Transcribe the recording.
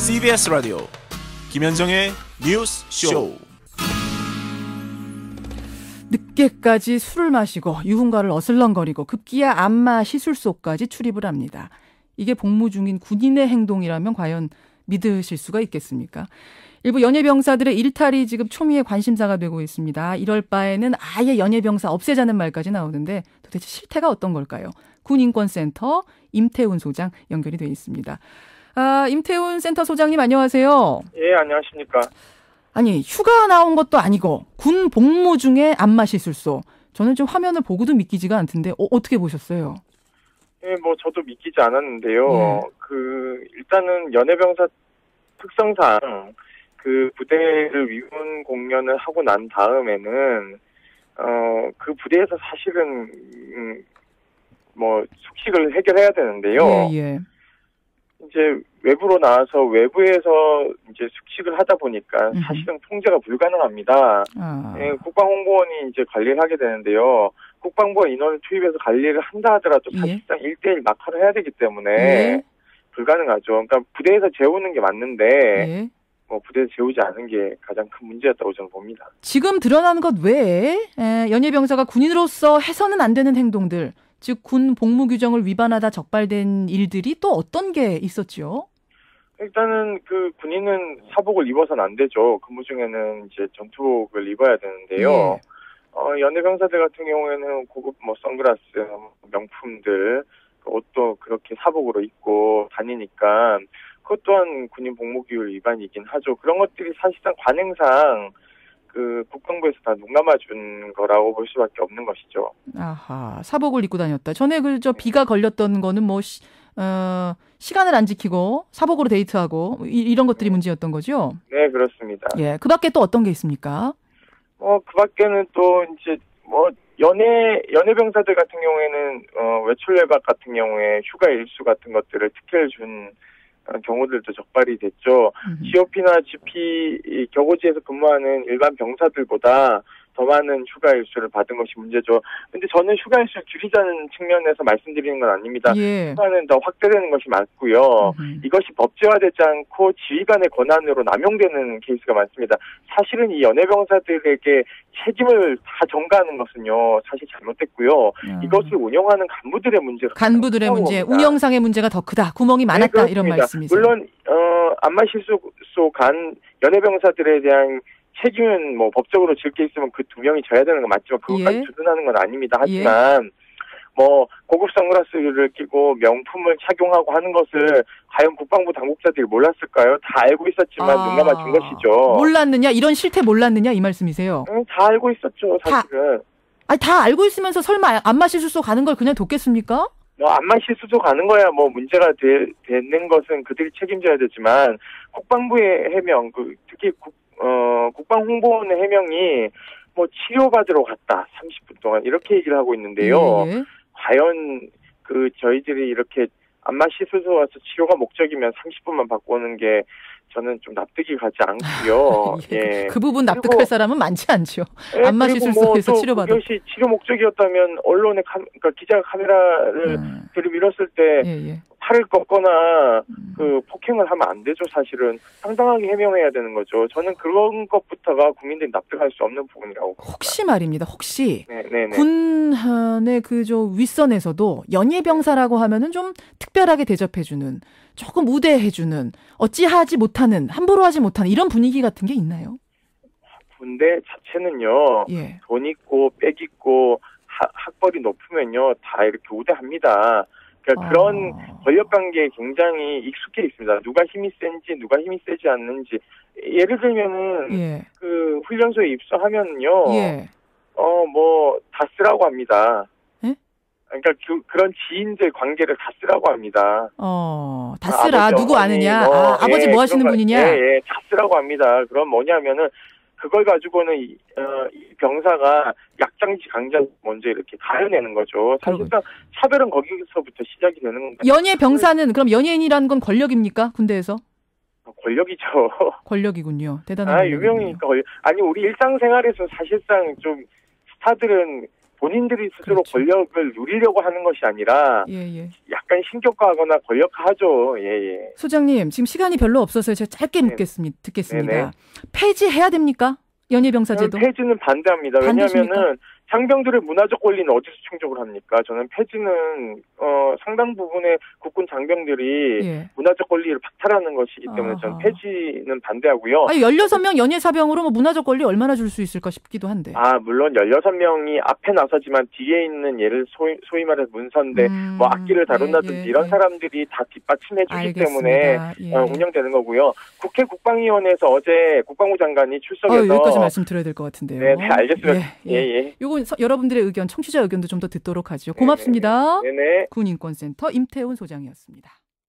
CBS 라디오 김현정의 뉴스 쇼. 늦게까지 술을 마시고 유흥가를 어슬렁거리고 급기야 안마 시술소까지 출입을 합니다. 이게 복무 중인 군인의 행동이라면 과연 믿으실 수가 있겠습니까? 일부 연예병사들의 일탈이 지금 초미의 관심사가 되고 있습니다. 이럴 바에는 아예 연예병사 없애자는 말까지 나오는데 도대체 실태가 어떤 걸까요? 군인권센터 임태훈 소장 연결이 되어 있습니다. 임태훈 센터 소장님 안녕하세요. 예, 안녕하십니까. 아니 휴가 나온 것도 아니고 군 복무 중에 안마 시술소. 저는 좀 화면을 보고도 믿기지가 않던데 어떻게 보셨어요? 예, 뭐 저도 믿기지 않았는데요. 일단은 연예병사 특성상 그 부대를 위문 공연을 하고 난 다음에는 그 부대에서 사실은 뭐 숙식을 해결해야 되는데요. 예. 이제 외부로 나와서 외부에서 이제 숙식을 하다 보니까 사실은 통제가 불가능합니다. 예, 국방홍보원이 이제 관리를 하게 되는데요. 국방부가 인원을 투입해서 관리를 한다 하더라도 사실상 1대1 낙하를 해야 되기 때문에 불가능하죠. 그러니까 부대에서 재우는 게 맞는데 뭐 부대에서 재우지 않은 게 가장 큰 문제였다고 저는 봅니다. 지금 드러나는 것 외에 연예병사가 군인으로서 해서는 안 되는 행동들, 즉 군 복무 규정을 위반하다 적발된 일들이 또 어떤 게 있었죠? 일단은 그 군인은 사복을 입어서는 안 되죠. 근무 중에는 이제 전투복을 입어야 되는데요. 연예병사들 같은 경우에는 고급 뭐 선글라스, 명품들, 옷도 그렇게 사복으로 입고 다니니까 그것 또한 군인 복무규율 위반이긴 하죠. 그런 것들이 사실상 관행상 그 국방부에서 다 눈 감아준 거라고 볼 수밖에 없는 것이죠. 아하, 사복을 입고 다녔다. 전에 비가 걸렸던 거는 뭐 시간을 안 지키고 사복으로 데이트하고 이런 것들이 문제였던 거죠? 네, 그렇습니다. 예, 그 밖에 또 어떤 게 있습니까? 그 밖에는 또 이제 뭐 연예병사들 같은 경우에는 외출 외박 같은 경우에 휴가 일수 같은 것들을 특혜를 준 경우들도 적발이 됐죠. GOP나 GP 격오지에서 근무하는 일반 병사들보다 더 많은 휴가 일수를 받은 것이 문제죠. 근데 저는 휴가 일수를 줄이자는 측면에서 말씀드리는 건 아닙니다. 휴가는 더 확대되는 것이 맞고요. 이것이 법제화되지 않고 지휘관의 권한으로 남용되는 케이스가 많습니다. 사실은 이 연예병사들에게 책임을 다 전가하는 것은요, 사실 잘못됐고요. 이것을 운영하는 간부들의 문제가 간부들의 문제, 운영상의 문제가 더 크다. 구멍이 많았다. 네, 이런 말씀이죠. 물론 안마 실수소 간 연예병사들에 대한 책임은 뭐 법적으로 질 게 있으면 그 두 명이 져야 되는 건 맞지만 그것까지 주둔하는 건 아닙니다. 하지만 뭐 고급 선글라스를 끼고 명품을 착용하고 하는 것을 과연 국방부 당국자들이 몰랐을까요? 다 알고 있었지만 눈 감아준 것이죠. 몰랐느냐? 이런 실태 몰랐느냐? 이 말씀이세요? 다 알고 있었죠, 사실은. 다 알고 있으면서 설마 안마 실수소 가는 걸 그냥 뒀겠습니까? 안마 실수소 가는 거야 뭐 문제가 되는 것은 그들이 책임져야 되지만 국방부의 해명, 특히 국방홍보원의 해명이 뭐 치료받으러 갔다 30분 동안 이렇게 얘기를 하고 있는데요. 과연 저희들이 이렇게 안마 시술소 와서 치료가 목적이면 30분만 받고 오는 게 저는 좀 납득이 가지 않고요. 그 부분 납득할 사람은 많지 않죠. 안마 시술소에서 치료받아. 그것이 치료 목적이었다면 언론의 그러니까 기자가 카메라를 들이밀었을 때 팔을 꺾거나 폭행을 하면 안 되죠. 사실은 상당하게 해명해야 되는 거죠. 저는 그런 것부터가 국민들이 납득할 수 없는 부분이라고 봅니다. 혹시 말입니다. 혹시 군의 윗선에서도 연예병사라고 하면은 좀 특별하게 대접해주는, 조금 우대해주는, 어찌하지 못하는, 함부로 하지 못하는 이런 분위기 같은 게 있나요? 군대 자체는요. 돈 있고 빽 있고 학벌이 높으면요 다 이렇게 우대합니다. 그러니까 그런 권력관계에 굉장히 익숙해 있습니다. 누가 힘이 센지 누가 힘이 세지 않는지. 예를 들면은 그 훈련소에 입소하면은요 뭐 다 쓰라고 합니다. 그러니까 그런 지인들 관계를 다 쓰라고 합니다. 다 쓰라. 아버지, 누구 아느냐? 아버지 뭐 하시는 분이냐? 다 쓰라고 합니다. 그럼 뭐냐면은 그걸 가지고는 이 병사가 약장지 강장 먼저 이렇게 가려내는 거죠. 사실상 차별은 거기서부터 시작이 되는 겁니다. 연예 병사는 그럼 연예인이라는 건 권력입니까? 군대에서? 권력이죠. 권력이군요. 대단한 권력이군요. 유명이니까 아니 우리 일상생활에서 사실상 좀 스타들은 본인들이 스스로 그렇죠. 권력을 누리려고 하는 것이 아니라 예, 예. 약간 신격화하거나 권력화하죠. 예, 예. 소장님, 지금 시간이 별로 없어서 제가 짧게 네. 듣겠습니다. 네네. 폐지해야 됩니까? 연예병사제도? 저는 폐지는 반대합니다. 반대십니까? 왜냐하면은 장병들의 문화적 권리는 어디서 충족을 합니까? 저는 폐지는 상당 부분의 국군 장병들이 예. 문화적 권리를 박탈하는 것이기 때문에 저는 아하. 폐지는 반대하고요. 아니, 16명 연예사병으로 뭐 문화적 권리 얼마나 줄 수 있을까 싶기도 한데. 물론 16명이 앞에 나서지만 뒤에 있는 예를 소위 말해서 문선대, 뭐 악기를 다룬다든지 예, 예, 이런 예. 사람들이 다 뒷받침해 주기 알겠습니다. 때문에 예. 운영되는 거고요. 국회 국방위원회에서 어제 국방부 장관이 출석해서 여기까지 말씀드려야 될 것 같은데요. 네, 알겠습니다. 예, 예. 요건 여러분들의 의견, 청취자 의견도 좀 더 듣도록 하죠. 고맙습니다. 네네. 군인권센터 임태훈 소장이었습니다.